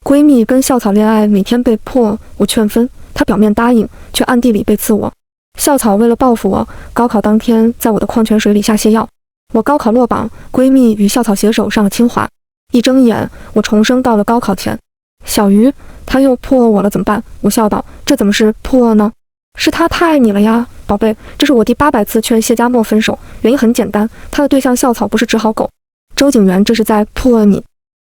闺蜜跟校草恋爱，每天被迫我劝分，她表面答应，却暗地里背刺我。校草为了报复我，高考当天在我的矿泉水里下泻药。我高考落榜，闺蜜与校草携手上了清华。一睁眼，我重生到了高考前。小鱼，他又破我了，怎么办？我笑道，这怎么是破呢？是他太爱你了呀，宝贝，这是我第800次劝谢家墨分手，原因很简单，他的对象校草不是只好狗。周景元这是在破你。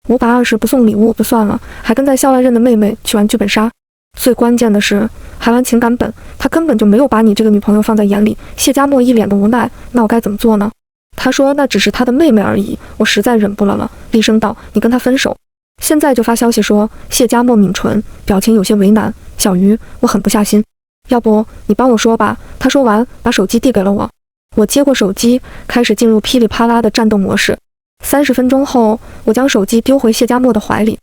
520不送礼物就算了，还跟在校外认的妹妹去玩剧本杀。最关键的是还玩情感本，他根本就没有把你这个女朋友放在眼里。谢家墨一脸的无奈，那我该怎么做呢？他说那只是他的妹妹而已。我实在忍不了，厉声道，你跟他分手。现在就发消息说。谢家墨抿唇，表情有些为难。小鱼，我狠不下心，要不你帮我说吧。他说完把手机递给了我。我接过手机，开始进入噼里啪啦的战斗模式。30分钟后，我将手机丢回谢家墨的怀里。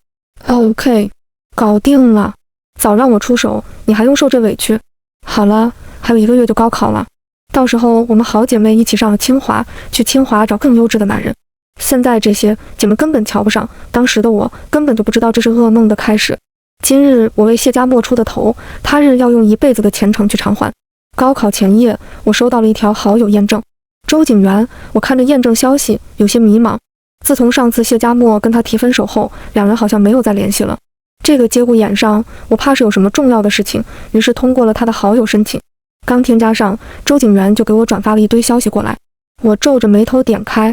OK， 搞定了，早让我出手，你还用受这委屈？好了，还有1个月就高考了，到时候我们好姐妹一起上了清华，去清华找更优质的男人。现在这些姐妹根本瞧不上，当时的我根本就不知道这是噩梦的开始。今日我为谢家墨出的头，他日要用1辈子的前程去偿还。高考前夜，我收到了一条好友验证，周景元。我看着验证消息，有些迷茫。自从上次谢家墨跟他提分手后，两人好像没有再联系了。这个节骨眼上，我怕是有什么重要的事情，于是通过了他的好友申请。刚添加上，周景元就给我转发了一堆消息过来。我皱着眉头点开，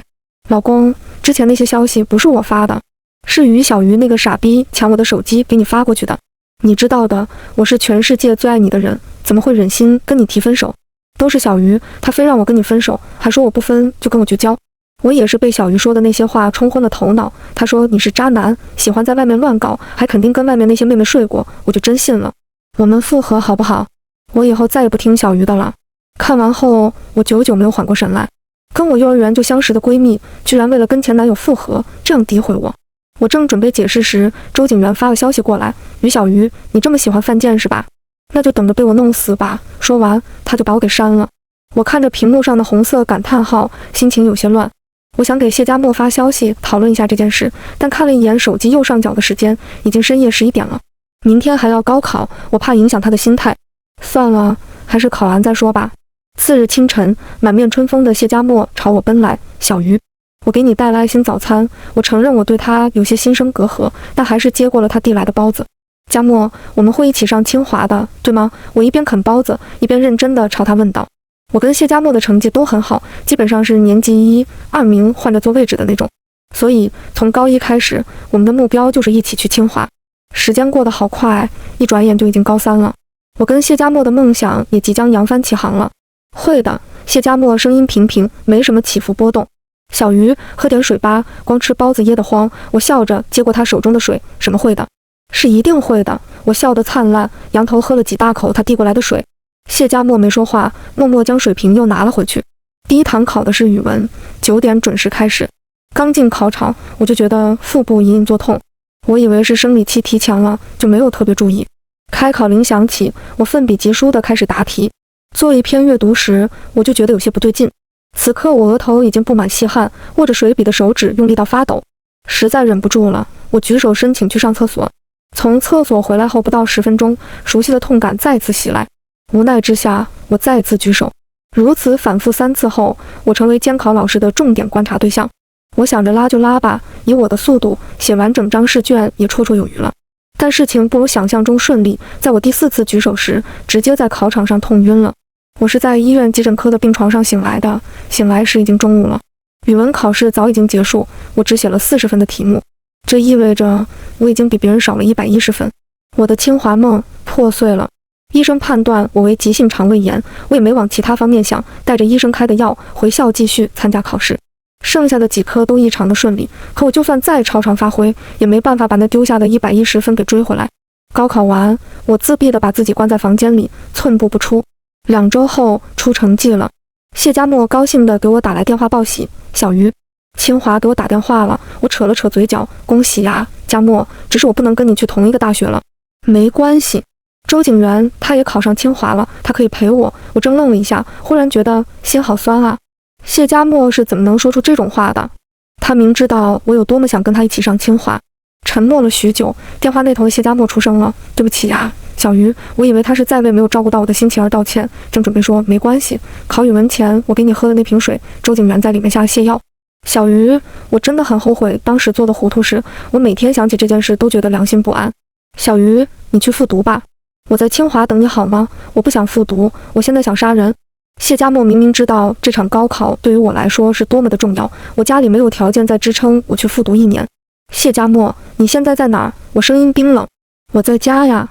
老公，之前那些消息不是我发的，是于小鱼那个傻逼抢我的手机给你发过去的。你知道的，我是全世界最爱你的人，怎么会忍心跟你提分手？都是小鱼，她非让我跟你分手，还说我不分就跟我绝交。我也是被小鱼说的那些话冲昏了头脑，她说你是渣男，喜欢在外面乱搞，还肯定跟外面那些妹妹睡过，我就真信了。我们复合好不好？我以后再也不听小鱼的了。看完后，我久久没有缓过神来，跟我幼儿园就相识的闺蜜，居然为了跟前男友复合，这样诋毁我。我正准备解释时，周景元发了消息过来，于小鱼，你这么喜欢犯贱是吧？那就等着被我弄死吧。说完，他就把我给删了。我看着屏幕上的红色感叹号，心情有些乱。我想给谢家墨发消息讨论一下这件事，但看了一眼手机右上角的时间，已经深夜11点了。明天还要高考，我怕影响他的心态。算了，还是考完再说吧。次日清晨，满面春风的谢家墨朝我奔来。小鱼，我给你带了爱心早餐。我承认我对他有些心生隔阂，但还是接过了他递来的包子。家墨，我们会一起上清华的，对吗？我一边啃包子，一边认真地朝他问道。我跟谢家墨的成绩都很好，基本上是年级1、2名换着坐位置的那种，所以从高一开始，我们的目标就是一起去清华。时间过得好快，一转眼就已经高3了。我跟谢家墨的梦想也即将扬帆起航了。会的，谢家墨声音平平，没什么起伏波动。小鱼，喝点水吧，光吃包子噎得慌。我笑着接过他手中的水。什么会的？是一定会的。我笑得灿烂，仰头喝了几大口他递过来的水。谢家墨没说话，默默将水瓶又拿了回去。第一堂考的是语文，9点准时开始。刚进考场，我就觉得腹部隐隐作痛，我以为是生理期提前了，就没有特别注意。开考铃响起，我奋笔疾书地开始答题。做一篇阅读时，我就觉得有些不对劲。此刻我额头已经布满细汗，握着水笔的手指用力到发抖，实在忍不住了，我举手申请去上厕所。从厕所回来后不到10分钟，熟悉的痛感再次袭来。无奈之下，我再次举手。如此反复3次后，我成为监考老师的重点观察对象。我想着拉就拉吧，以我的速度，写完整张试卷也绰绰有余了。但事情不如想象中顺利，在我第4次举手时，直接在考场上痛晕了。我是在医院急诊科的病床上醒来的，醒来时已经中午了。语文考试早已经结束，我只写了40分的题目，这意味着我已经比别人少了110分。我的清华梦破碎了。医生判断我为急性肠胃炎，我也没往其他方面想，带着医生开的药回校继续参加考试。剩下的几科都异常的顺利，可我就算再超常发挥，也没办法把那丢下的110分给追回来。高考完，我自闭地把自己关在房间里，寸步不出。2周后出成绩了，谢家墨高兴地给我打来电话报喜。小鱼，清华给我打电话了。我扯了扯嘴角，恭喜呀，家墨，只是我不能跟你去同一个大学了。没关系。周景元他也考上清华了，他可以陪我。我怔愣了一下，忽然觉得心好酸啊。谢家墨是怎么能说出这种话的？他明知道我有多么想跟他一起上清华。沉默了许久，电话那头的谢家默出声了：“对不起呀，小鱼，我以为他是在为没有照顾到我的心情而道歉，正准备说没关系，考语文前我给你喝的那瓶水，周景元在里面下了泻药。小鱼，我真的很后悔当时做的糊涂事，我每天想起这件事都觉得良心不安。小鱼，你去复读吧，我在清华等你好吗？我不想复读，我现在想杀人。”谢家默明明知道这场高考对于我来说是多么的重要，我家里没有条件再支撑我去复读1年。谢家默，你现在在哪儿？我声音冰冷。我在家呀。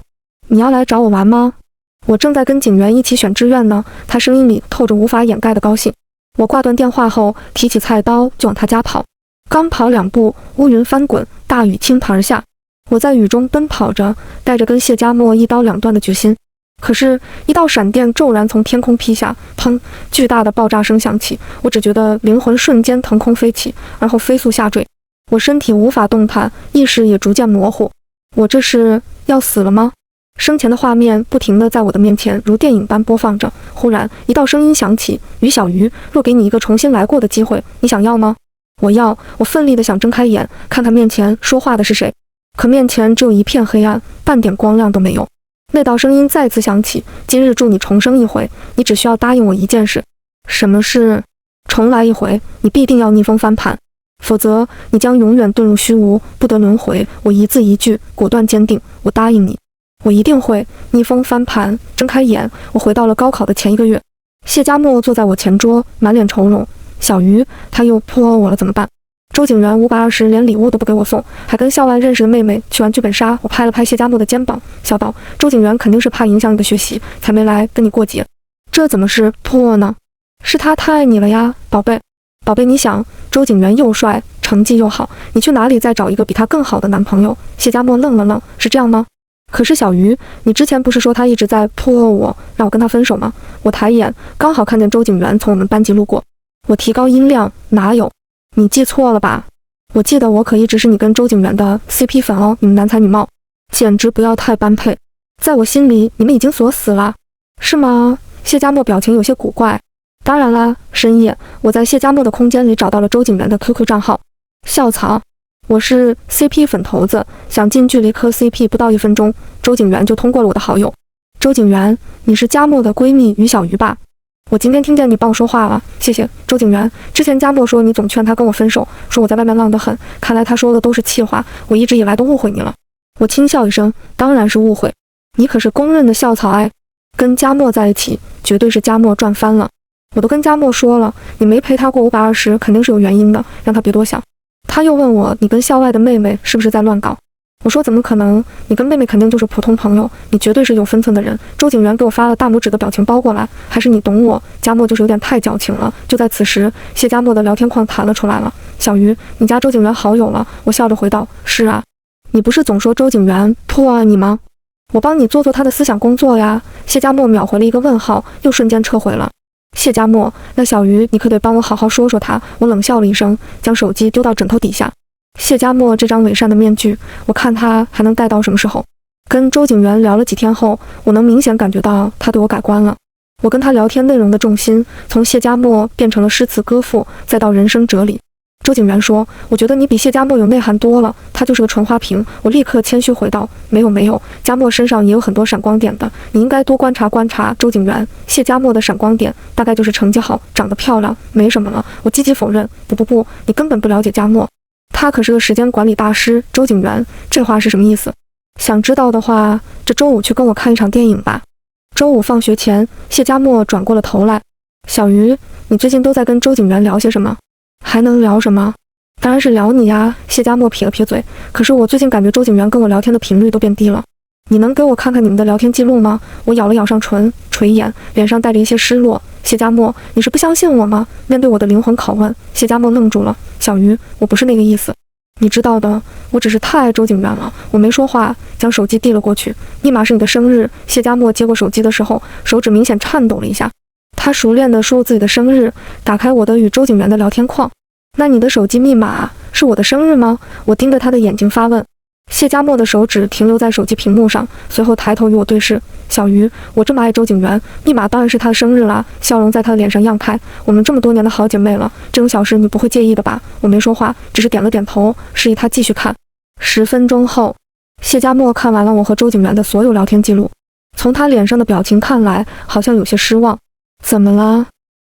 你要来找我玩吗？我正在跟景元一起选志愿呢。他声音里透着无法掩盖的高兴。我挂断电话后，提起菜刀就往他家跑。刚跑2步，乌云翻滚，大雨倾盆而下。我在雨中奔跑着，带着跟谢家默一刀两断的决心。可是，一道闪电骤然从天空劈下，砰！巨大的爆炸声响起，我只觉得灵魂瞬间腾空飞起，而后飞速下坠。我身体无法动弹，意识也逐渐模糊。我这是要死了吗？生前的画面不停地在我的面前如电影般播放着。忽然，一道声音响起：“于小鱼，若给你一个重新来过的机会，你想要吗？”我要。我奋力地想睁开眼，看看面前说话的是谁，可面前只有一片黑暗，半点光亮都没有。那道声音再次响起：“今日助你重生一回，你只需要答应我一件事。”什么事？重来一回，你必定要逆风翻盘，否则你将永远遁入虚无，不得轮回。我一字一句，果断坚定。我答应你，我一定会逆风翻盘。睁开眼，我回到了高考的前1个月。谢家默坐在我前桌，满脸愁容。小鱼，他又泼我了，怎么办？周景元520连礼物都不给我送，还跟校外认识的妹妹去玩剧本杀。我拍了拍谢家默的肩膀，笑道：“周景元肯定是怕影响你的学习，才没来跟你过节。这怎么是泼呢？是他太爱你了呀，宝贝。宝贝，你想，周景元又帅，成绩又好，你去哪里再找一个比他更好的男朋友？”谢家默愣了愣：“是这样吗？可是小鱼，你之前不是说他一直在泼我，让我跟他分手吗？”我抬眼，刚好看见周景元从我们班级路过。我提高音量：“哪有？你记错了吧？我记得我可一直是你跟周景元的 CP 粉哦，你们男才女貌，简直不要太般配。在我心里，你们已经锁死了，是吗？”谢家默表情有些古怪。当然啦，深夜，我在谢家默的空间里找到了周景元的 QQ 账号。校草，我是 CP 粉头子，想近距离磕 CP，不到1分钟，周景元就通过了我的好友。周景元，你是家默的闺蜜于小鱼吧？我今天听见你帮我说话了，谢谢。周景元，之前家默说你总劝他跟我分手，说我在外面浪得很，看来他说的都是气话，我一直以来都误会你了。我轻笑一声，当然是误会，你可是公认的校草哎，跟家默在一起，绝对是家默赚翻了。我都跟家默说了，你没陪他过520，肯定是有原因的，让他别多想。他又问我，你跟校外的妹妹是不是在乱搞？我说怎么可能，你跟妹妹肯定就是普通朋友，你绝对是有分寸的人。周景元给我发了大拇指的表情包过来，还是你懂我，家默就是有点太矫情了。就在此时，谢家默的聊天框弹了出来了。小鱼，你加周景元好友了？我笑着回道，是啊，你不是总说周景元破你吗？我帮你做做他的思想工作呀。谢家默秒回了一个问号，又瞬间撤回了。谢家默，那小鱼你可得帮我好好说说他。我冷笑了一声，将手机丢到枕头底下。谢家默这张伪善的面具，我看他还能戴到什么时候？跟周景元聊了几天后，我能明显感觉到他对我改观了。我跟他聊天内容的重心从谢家默变成了诗词歌赋，再到人生哲理。周景元说，我觉得你比谢家默有内涵多了，他就是个纯花瓶。我立刻谦虚回道，没有，家默身上也有很多闪光点的，你应该多观察观察。周景元，谢家默的闪光点大概就是成绩好，长得漂亮，没什么了。我积极否认，不，你根本不了解家默，他可是个时间管理大师。周景元，这话是什么意思？想知道的话，这周五去跟我看一场电影吧。周五放学前，谢家默转过了头来，小鱼，你最近都在跟周景元聊些什么？还能聊什么？当然是聊你呀。谢家默撇了撇嘴，可是我最近感觉周景元跟我聊天的频率都变低了。你能给我看看你们的聊天记录吗？我咬了咬上唇，垂眼，脸上带着一些失落。谢家默，你是不相信我吗？面对我的灵魂拷问，谢家默愣住了。小鱼，我不是那个意思，你知道的，我只是太爱周景元了。我没说话，将手机递了过去，密码是你的生日。谢家默接过手机的时候，手指明显颤抖了一下。他熟练地输入自己的生日，打开我的与周景元的聊天框。那你的手机密码是我的生日吗？我盯着他的眼睛发问。谢家默的手指停留在手机屏幕上，随后抬头与我对视。小鱼，我这么爱周景元，密码当然是他的生日啦。笑容在他的脸上漾开。我们这么多年的好姐妹了，这种小事你不会介意的吧？我没说话，只是点了点头，示意他继续看。10分钟后，谢家默看完了我和周景元的所有聊天记录，从他脸上的表情看来，好像有些失望。怎么了？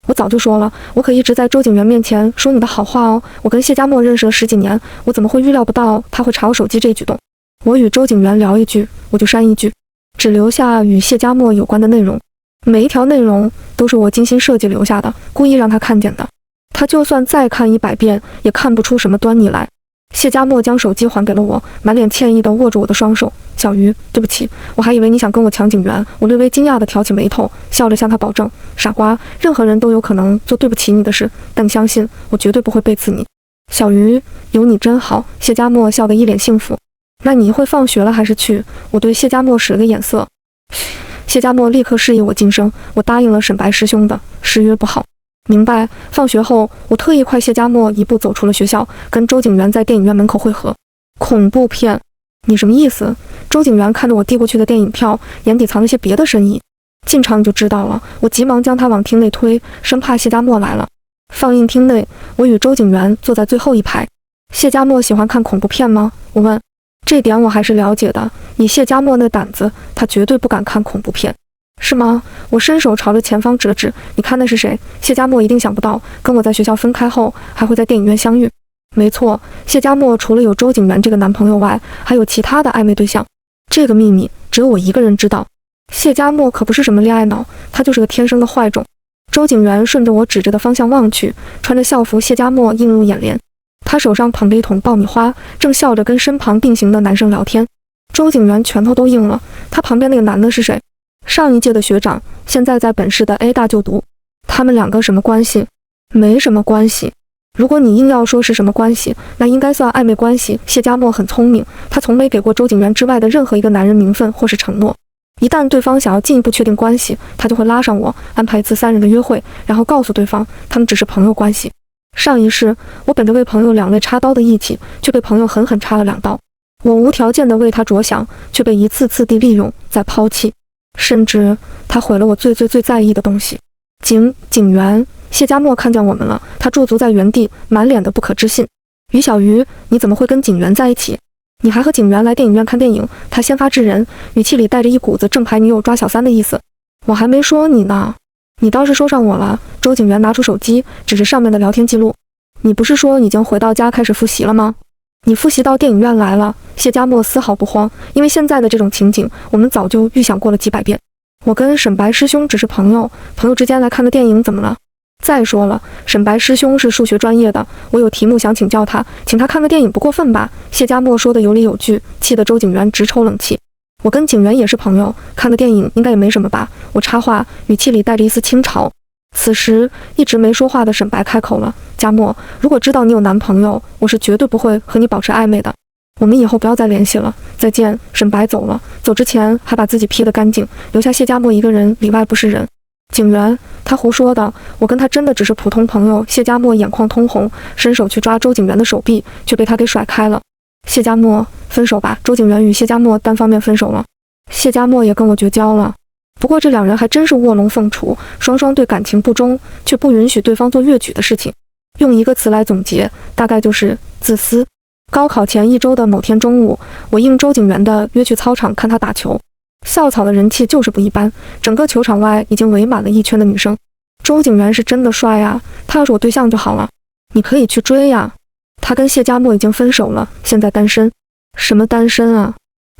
我早就说了，我可一直在周景元面前说你的好话哦。我跟谢家默认识了10几年，我怎么会预料不到他会查我手机这一举动？我与周景元聊一句，我就删一句，只留下与谢家默有关的内容。每一条内容都是我精心设计留下的，故意让他看见的。他就算再看100遍，也看不出什么端倪来。谢家默将手机还给了我，满脸歉意地握住我的双手。小鱼，对不起，我还以为你想跟我抢景元。我略微惊讶地挑起眉头，笑着向他保证：傻瓜，任何人都有可能做对不起你的事，但你相信我绝对不会背刺你。小鱼，有你真好。谢家默笑得一脸幸福。那你会放学了还是去？我对谢家默使了个眼色。谢家默立刻示意我晋升，我答应了沈白师兄的誓约不好。明白。放学后，我特意快谢家默一步走出了学校，跟周景元在电影院门口会合。恐怖片？你什么意思？周景元看着我递过去的电影票，眼底藏了些别的深意。进场你就知道了。我急忙将他往厅内推，生怕谢家默来了。放映厅内，我与周景元坐在最后一排。谢家默喜欢看恐怖片吗？我问。这点我还是了解的，以谢家默那胆子，他绝对不敢看恐怖片。是吗？我伸手朝着前方指了指，你看那是谁？谢家默一定想不到，跟我在学校分开后，还会在电影院相遇。没错，谢家默除了有周景元这个男朋友外，还有其他的暧昧对象。这个秘密只有我一个人知道。谢家默可不是什么恋爱脑，他就是个天生的坏种。周景元顺着我指着的方向望去，穿着校服谢家默映入眼帘。他手上捧着一桶爆米花，正笑着跟身旁并行的男生聊天。周景元拳头都硬了。他旁边那个男的是谁？上一届的学长，现在在本市的 A 大就读。他们两个什么关系？没什么关系。如果你硬要说是什么关系，那应该算暧昧关系。谢家默很聪明，他从没给过周景元之外的任何一个男人名分或是承诺。一旦对方想要进一步确定关系，他就会拉上我，安排一次3人的约会，然后告诉对方他们只是朋友关系。上一世，我本着为朋友两肋插刀的义气，却被朋友狠狠插了2刀。我无条件的为他着想，却被一次次地利用再抛弃。甚至他毁了我最在意的东西。景元，谢家默看见我们了，他驻足在原地，满脸的不可置信。于小鱼，你怎么会跟景元在一起？你还和景元来电影院看电影？他先发制人，语气里带着一股子正牌女友抓小三的意思。我还没说你呢，你倒是说上我了。周景元拿出手机，指着上面的聊天记录。你不是说已经回到家开始复习了吗？你复习到电影院来了。谢家默丝毫不慌，因为现在的这种情景，我们早就预想过了几百遍。我跟沈白师兄只是朋友，朋友之间来看个电影怎么了？再说了，沈白师兄是数学专业的，我有题目想请教他，请他看个电影不过分吧？谢家默说的有理有据，气得周景元直抽冷气。我跟景元也是朋友，看个电影应该也没什么吧？我插话，语气里带着一丝轻嘲。此时一直没说话的沈白开口了：家默，如果知道你有男朋友，我是绝对不会和你保持暧昧的。我们以后不要再联系了，再见。沈白走了，走之前还把自己劈得干净，留下谢家默一个人，里外不是人。景元，他胡说的，我跟他真的只是普通朋友。谢家默眼眶通红，伸手去抓周景元的手臂，却被他给甩开了。谢家默，分手吧。周景元与谢家默单方面分手了，谢家默也跟我绝交了。不过这2人还真是卧龙凤雏，双双对感情不忠，却不允许对方做越矩的事情。用一个词来总结，大概就是自私。高考前1周的某天中午，我应周景元的约去操场看他打球。校草的人气就是不一般，整个球场外已经围满了一圈的女生。周景元是真的帅啊，他要是我对象就好了。你可以去追呀。他跟谢家默已经分手了，现在单身。什么单身啊？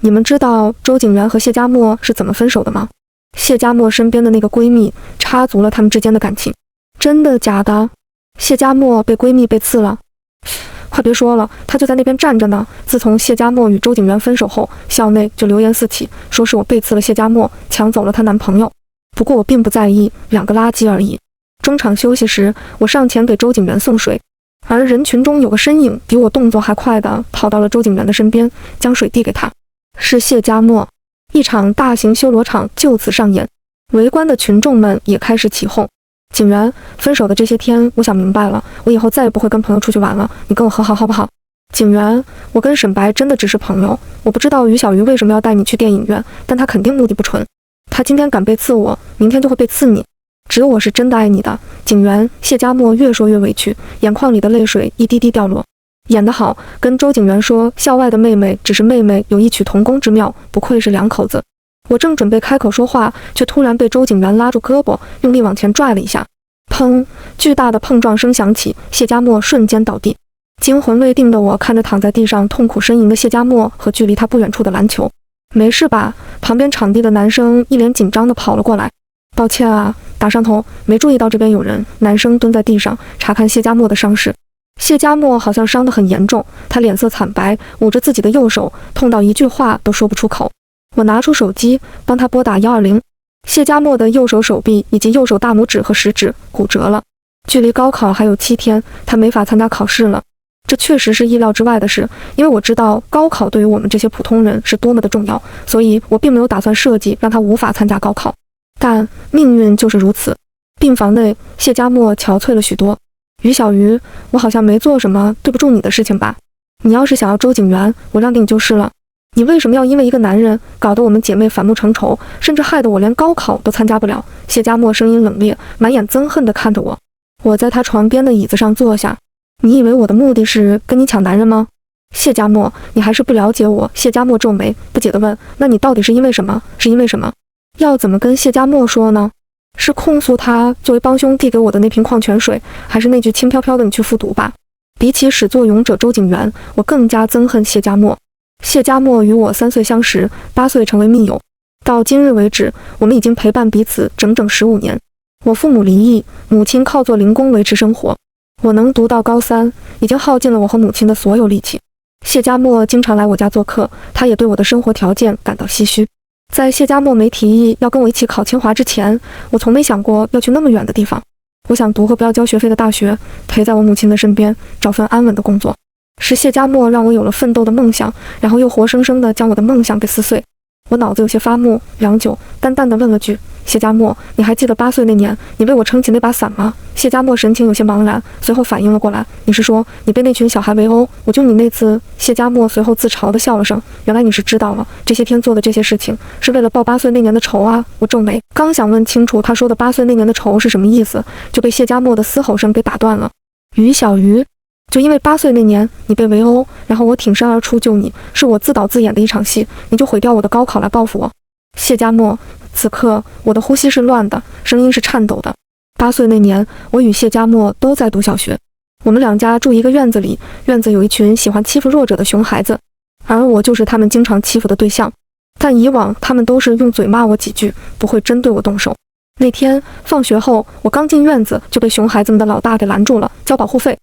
你们知道周景元和谢家默是怎么分手的吗？谢家默身边的那个闺蜜插足了他们之间的感情。真的假的？谢家默被闺蜜背刺了？快别说了，他就在那边站着呢。自从谢家默与周景元分手后，校内就流言四起，说是我背刺了谢家默，抢走了她男朋友。不过我并不在意，2个垃圾而已。中场休息时，我上前给周景元送水，而人群中有个身影比我动作还快的跑到了周景元的身边，将水递给他。是谢家默。一场大型修罗场就此上演，围观的群众们也开始起哄。景元，分手的这些天，我想明白了，我以后再也不会跟朋友出去玩了，你跟我和好好不好？景元，我跟沈白真的只是朋友，我不知道于小鱼为什么要带你去电影院，但他肯定目的不纯。他今天敢背刺我，明天就会背刺你。只有我是真的爱你的，景元。谢家默越说越委屈，眼眶里的泪水一滴滴掉落。演得好，跟周景元说校外的妹妹只是妹妹，有异曲同工之妙，不愧是两口子。我正准备开口说话，却突然被周景元拉住胳膊，用力往前拽了一下。砰！巨大的碰撞声响起，谢家默瞬间倒地。惊魂未定的我看着躺在地上痛苦呻吟的谢家默和距离他不远处的篮球。没事吧？旁边场地的男生一脸紧张地跑了过来。抱歉啊，打伤头，没注意到这边有人。男生蹲在地上查看谢家默的伤势。谢家默好像伤得很严重，他脸色惨白，捂着自己的右手，痛到一句话都说不出口。我拿出手机帮他拨打120。谢家默的右手手臂以及右手大拇指和食指骨折了，距离高考还有7天，他没法参加考试了。这确实是意料之外的事，因为我知道高考对于我们这些普通人是多么的重要，所以我并没有打算设计让他无法参加高考。但命运就是如此。病房内，谢家默憔悴了许多。于小鱼，我好像没做什么对不住你的事情吧？你要是想要周景元，我让定就是了。你为什么要因为一个男人搞得我们姐妹反目成仇，甚至害得我连高考都参加不了？谢家默声音冷冽，满眼憎恨地看着我。我在他床边的椅子上坐下。你以为我的目的是跟你抢男人吗？谢家默，你还是不了解我。谢家默皱眉，不解地问，那你到底是因为什么？是因为什么？要怎么跟谢家默说呢？是控诉他作为帮凶递给我的那瓶矿泉水，还是那句轻飘飘的你去复读吧？比起始作俑者周景元，我更加憎恨谢家默。谢家默与我3岁相识，8岁成为密友，到今日为止，我们已经陪伴彼此整整15年。我父母离异，母亲靠做零工维持生活。我能读到高3，已经耗尽了我和母亲的所有力气。谢家默经常来我家做客，他也对我的生活条件感到唏嘘。在谢家默没提议要跟我一起考清华之前，我从没想过要去那么远的地方。我想读个不要交学费的大学，陪在我母亲的身边，找份安稳的工作。是谢家默让我有了奋斗的梦想，然后又活生生地将我的梦想给撕碎。我脑子有些发木，良久，淡淡地问了句：谢家默，你还记得8岁那年你为我撑起那把伞吗？谢家默神情有些茫然，随后反应了过来，你是说你被那群小孩围殴，我救你那次？谢家默随后自嘲地笑了声，原来你是知道了，这些天做的这些事情是为了报8岁那年的仇啊！我皱眉，刚想问清楚他说的8岁那年的仇是什么意思，就被谢家默的嘶吼声给打断了。于小鱼，就因为8岁那年你被围殴，然后我挺身而出救你，是我自导自演的一场戏，你就毁掉我的高考来报复我？谢家默，此刻我的呼吸是乱的，声音是颤抖的。8岁那年，我与谢家默都在读小学，我们2家住一个院子里，院子有一群喜欢欺负弱者的熊孩子，而我就是他们经常欺负的对象。但以往他们都是用嘴骂我几句，不会真对我动手。那天放学后，我刚进院子就被熊孩子们的老大给拦住了，交保护费。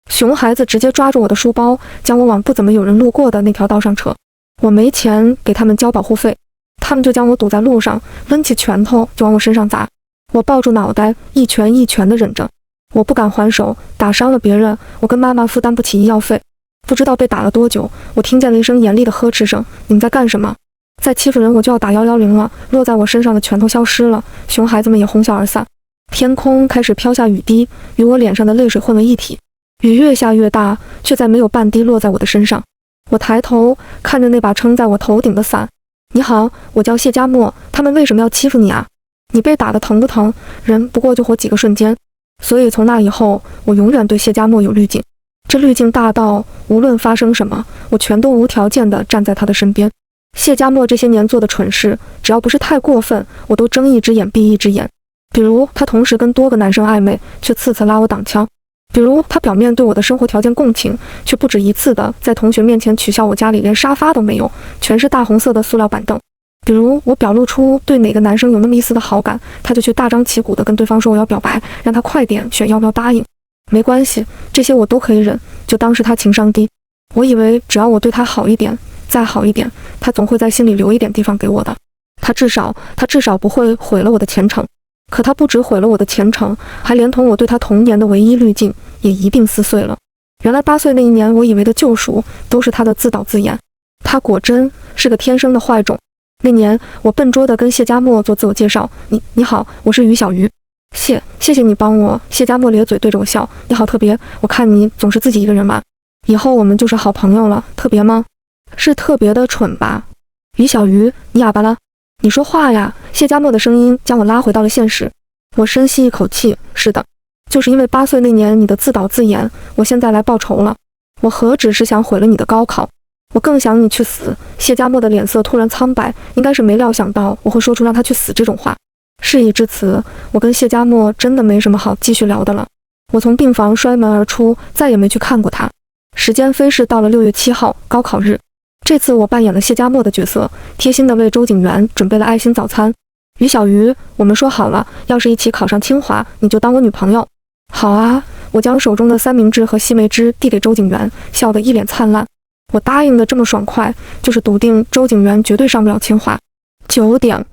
熊孩子直接抓住我的书包，将我往不怎么有人路过的那条道上扯。我没钱给他们交保护费，他们就将我堵在路上，抡起拳头就往我身上砸。我抱住脑袋，一拳一拳地忍着。我不敢还手，打伤了别人，我跟妈妈负担不起医药费。不知道被打了多久，我听见了一声严厉的呵斥声：你们在干什么？再欺负人我就要打110了。落在我身上的拳头消失了，熊孩子们也哄笑而散。天空开始飘下雨滴，与我脸上的泪水混为一体。雨越下越大，却再没有半滴落在我的身上。我抬头看着那把撑在我头顶的伞。你好，我叫谢家默，他们为什么要欺负你啊？你被打得疼不疼？人不过就活几个瞬间。所以从那以后，我永远对谢家默有滤镜。这滤镜大到无论发生什么，我全都无条件地站在他的身边。谢家默这些年做的蠢事，只要不是太过分，我都睁一只眼闭一只眼。比如他同时跟多个男生暧昧，却次次拉我挡枪；比如他表面对我的生活条件共情，却不止一次的在同学面前取笑我家里连沙发都没有，全是大红色的塑料板凳；比如我表露出对哪个男生有那么一丝的好感，他就去大张旗鼓的跟对方说我要表白，让他快点选要不要答应。没关系，这些我都可以忍，就当是他情商低。我以为只要我对他好一点，再好一点，他总会在心里留一点地方给我的。他至少不会毁了我的前程。可他不只毁了我的前程，还连同我对他童年的唯一滤镜也一并撕碎了。原来8岁那一年，我以为的救赎都是他的自导自演。他果真是个天生的坏种。那年我笨拙地跟谢家默做自我介绍：你好，我是于小鱼。谢谢你帮我。谢家默咧嘴对着我笑：你好特别，我看你总是自己一个人玩，以后我们就是好朋友了。特别吗？是特别的蠢吧？于小鱼，你哑巴了？你说话呀！谢家默的声音将我拉回到了现实。我深吸一口气，是的，就是因为8岁那年你的自导自演，我现在来报仇了。我何止是想毁了你的高考，我更想你去死。谢家默的脸色突然苍白，应该是没料想到我会说出让他去死这种话。事已至此，我跟谢家默真的没什么好继续聊的了。我从病房摔门而出，再也没去看过他。时间飞逝到了6月7号，高考日。这次我扮演了谢家默的角色，贴心的为周景元准备了爱心早餐。于小鱼，我们说好了，要是一起考上清华，你就当我女朋友。好啊，我将手中的三明治和西梅汁递给周景元，笑得一脸灿烂。我答应的这么爽快，就是笃定周景元绝对上不了清华。9点，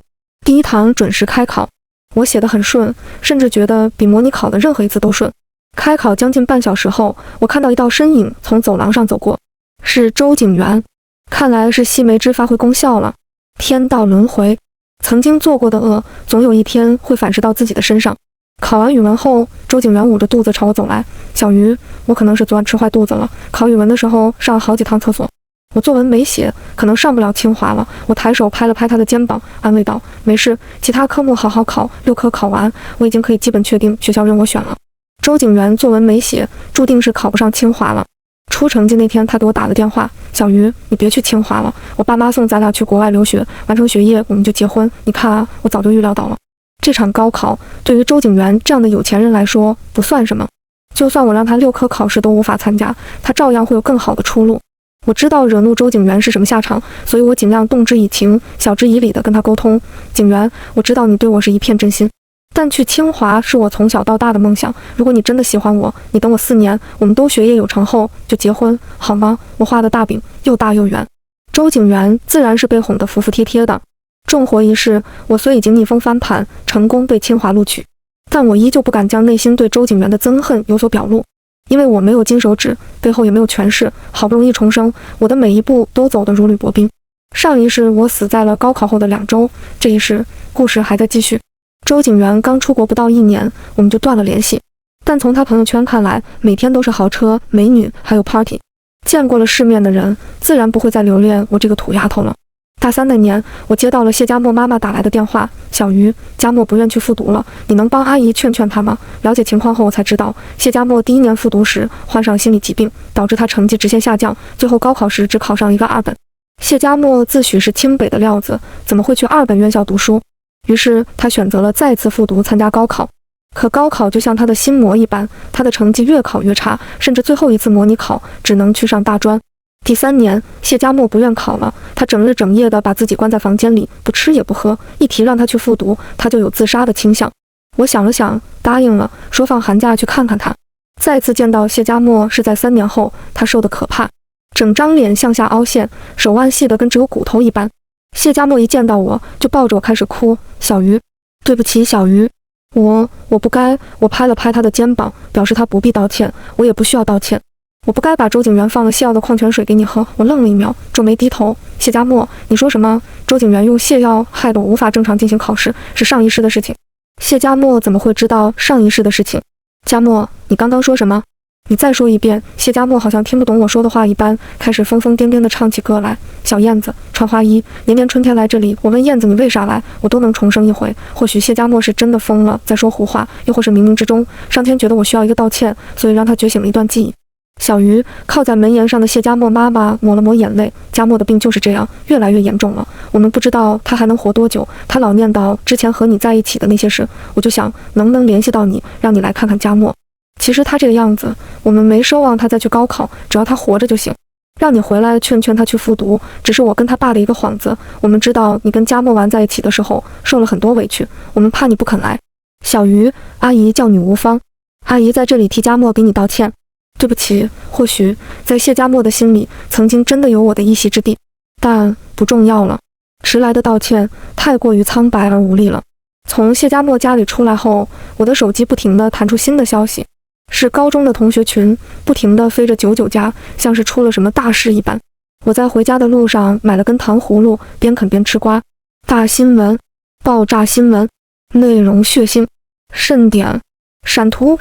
第一堂准时开考。我写得很顺，甚至觉得比模拟考的任何一次都顺。开考将近半小时后，我看到一道身影从走廊上走过，是周景元。看来是西梅汁发挥功效了。天道轮回，曾经做过的恶，总有一天会反噬到自己的身上。考完语文后，周景元捂着肚子朝我走来。小鱼，我可能是昨晚吃坏肚子了，考语文的时候上了好几趟厕所。我作文没写，可能上不了清华了。我抬手拍了拍他的肩膀，安慰道：没事，其他科目好好考，6科考完，我已经可以基本确定学校任我选了。周景元作文没写，注定是考不上清华了。出成绩那天，他给我打了电话：小鱼，你别去清华了，我爸妈送咱俩去国外留学，完成学业我们就结婚。你看啊，我早就预料到了。这场高考对于周景元这样的有钱人来说不算什么，就算我让他6科考试都无法参加，他照样会有更好的出路。我知道惹怒周景元是什么下场，所以我尽量动之以情，晓之以理地跟他沟通。景元，我知道你对我是一片真心，但去清华是我从小到大的梦想。如果你真的喜欢我，你等我4年，我们都学业有成后就结婚，好吗？我画的大饼又大又圆。周景元自然是被哄得服服帖帖的。重活一世，我虽已经逆风翻盘，成功被清华录取，但我依旧不敢将内心对周景元的憎恨有所表露，因为我没有金手指，背后也没有权势，好不容易重生，我的每一步都走得如履薄冰。上一世我死在了高考后的2周，这一世故事还在继续。周景元刚出国不到1年，我们就断了联系，但从他朋友圈看来，每天都是豪车、美女还有 party， 见过了世面的人自然不会再留恋我这个土丫头了。大3那年，我接到了谢家默妈妈打来的电话：小鱼，家默不愿去复读了，你能帮阿姨劝劝他吗？了解情况后，我才知道谢家默第1年复读时患上心理疾病，导致他成绩直线下降，最后高考时只考上一个2本。谢家默自诩是清北的料子，怎么会去2本院校读书？于是他选择了再次复读参加高考。可高考就像他的心魔一般，他的成绩越考越差，甚至最后一次模拟考只能去上大专。第3年，谢家默不愿考了，他整日整夜地把自己关在房间里，不吃也不喝，一提让他去复读，他就有自杀的倾向。我想了想，答应了，说放寒假去看看他。再次见到谢家默是在3年后，他瘦得可怕，整张脸向下凹陷，手腕细得跟只有骨头一般。谢家默一见到我就抱着我开始哭：小鱼，对不起小鱼，我不该。我拍了拍他的肩膀，表示他不必道歉，我也不需要道歉。我不该把周景元放了泻药的矿泉水给你喝。我愣了1秒，皱眉低头：谢家默，你说什么？周景元用泻药害得我无法正常进行考试，是上一世的事情。谢家默怎么会知道上一世的事情？家默，你刚刚说什么？你再说一遍。谢家默好像听不懂我说的话一般，开始疯疯癫癫地唱起歌来：小燕子穿花衣，年年春天来这里。我问燕子你为啥来，我都能重生一回。或许谢家默是真的疯了，在说胡话，又或是冥冥之中上天觉得我需要一个道歉，所以让他觉醒了一段记忆。小鱼，靠在门沿上的谢家默妈妈抹了抹眼泪：家默的病就是这样，越来越严重了，我们不知道他还能活多久。他老念叨之前和你在一起的那些事，我就想能不能联系到你，让你来看看家默。其实他这个样子，我们没奢望他再去高考，只要他活着就行。让你回来劝劝他去复读，只是我跟他爸的一个幌子。我们知道你跟家默玩在一起的时候受了很多委屈，我们怕你不肯来。小鱼，阿姨叫你无方，阿姨在这里替家默给你道歉。对不起，或许在谢家默的心里曾经真的有我的一席之地，但不重要了。迟来的道歉太过于苍白而无力了。从谢家默家里出来后，我的手机不停地弹出新的消息，是高中的同学群，不停地飞着99加，像是出了什么大事一般。我在回家的路上买了根糖葫芦，边啃边吃瓜。大新闻，爆炸新闻，内容血腥，慎点。闪图，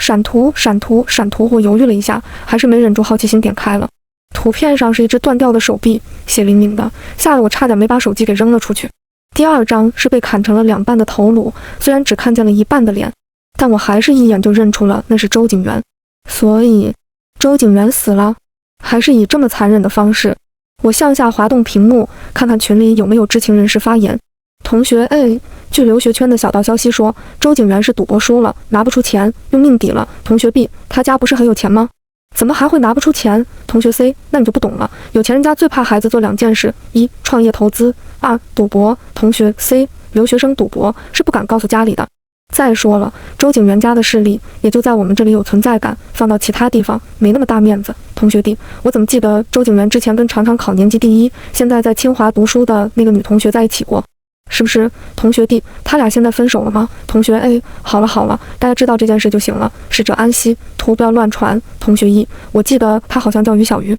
我犹豫了一下，还是没忍住好奇心点开了。图片上是一只断掉的手臂，血淋淋的，吓得我差点没把手机给扔了出去。第2张是被砍成了2半的头颅，虽然只看见了一半的脸，但我还是一眼就认出了那是周景元。所以周景元死了。还是以这么残忍的方式？我向下滑动屏幕，看看群里有没有知情人士发言。同学 A， 据留学圈的小道消息说，周景元是赌博输了，拿不出钱，用命抵了。同学 B， 他家不是很有钱吗？怎么还会拿不出钱？同学 C， 那你就不懂了，有钱人家最怕孩子做2件事：一、创业投资；2、赌博。同学 C， 留学生赌博是不敢告诉家里的。再说了，周景元家的势力也就在我们这里有存在感，放到其他地方没那么大面子。同学 D， 我怎么记得周景元之前跟常常考年级第1，现在在清华读书的那个女同学在一起过？是不是？同学 D， 他俩现在分手了吗？同学 A， 好了好了，大家知道这件事就行了，逝者安息，图不要乱传。同学 E， 我记得他好像叫于小鱼，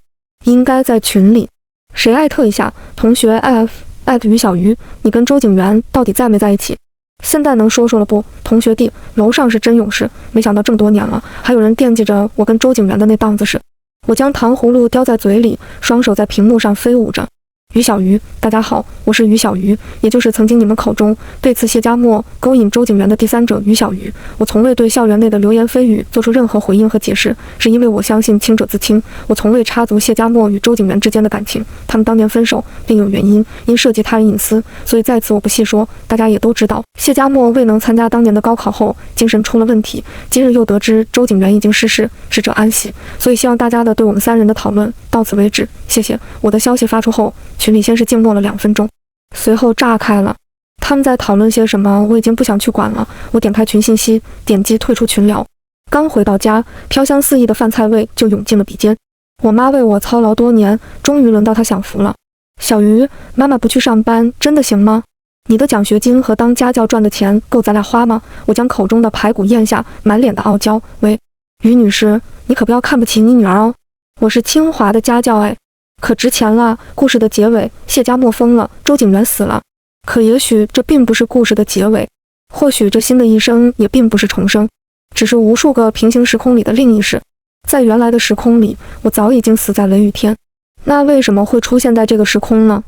应该在群里，谁艾特一下？同学 F， 艾特于小鱼，你跟周景元到底在没在一起？现在能说说了不？同学 D， 楼上是真勇士，没想到这么多年了，还有人惦记着我跟周景元的那档子事。我将糖葫芦叼在嘴里，双手在屏幕上飞舞着。于小鱼，大家好，我是于小鱼，也就是曾经你们口中对此谢家墨勾引周景元的第3者于小鱼。我从未对校园内的流言蜚语做出任何回应和解释，是因为我相信清者自清。我从未插足谢家墨与周景元之间的感情，他们当年分手另有原因，因涉及他人隐私，所以在此我不细说，大家也都知道。谢家墨未能参加当年的高考后，精神出了问题，今日又得知周景元已经逝世，逝者安息，所以希望大家的对我们3人的讨论到此为止，谢谢。我的消息发出后，群里先是静默了2分钟，随后炸开了。他们在讨论些什么，我已经不想去管了。我点开群信息，点击退出群聊。刚回到家，飘香四溢的饭菜味就涌进了鼻尖。我妈为我操劳多年，终于轮到她享福了。小鱼，妈妈不去上班，真的行吗？你的奖学金和当家教赚的钱够咱俩花吗？我将口中的排骨咽下，满脸的傲娇。喂，于女士，你可不要看不起你女儿哦。我是清华的家教哎。可值钱了。故事的结尾，谢家墨疯了，周景元死了。可也许这并不是故事的结尾，或许这新的一生也并不是重生，只是无数个平行时空里的另一世。在原来的时空里，我早已经死在雷雨天。那为什么会出现在这个时空呢？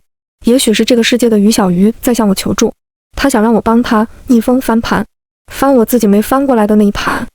也许是这个世界的于小鱼在向我求助，他想让我帮他逆风翻盘，翻我自己没翻过来的那一盘。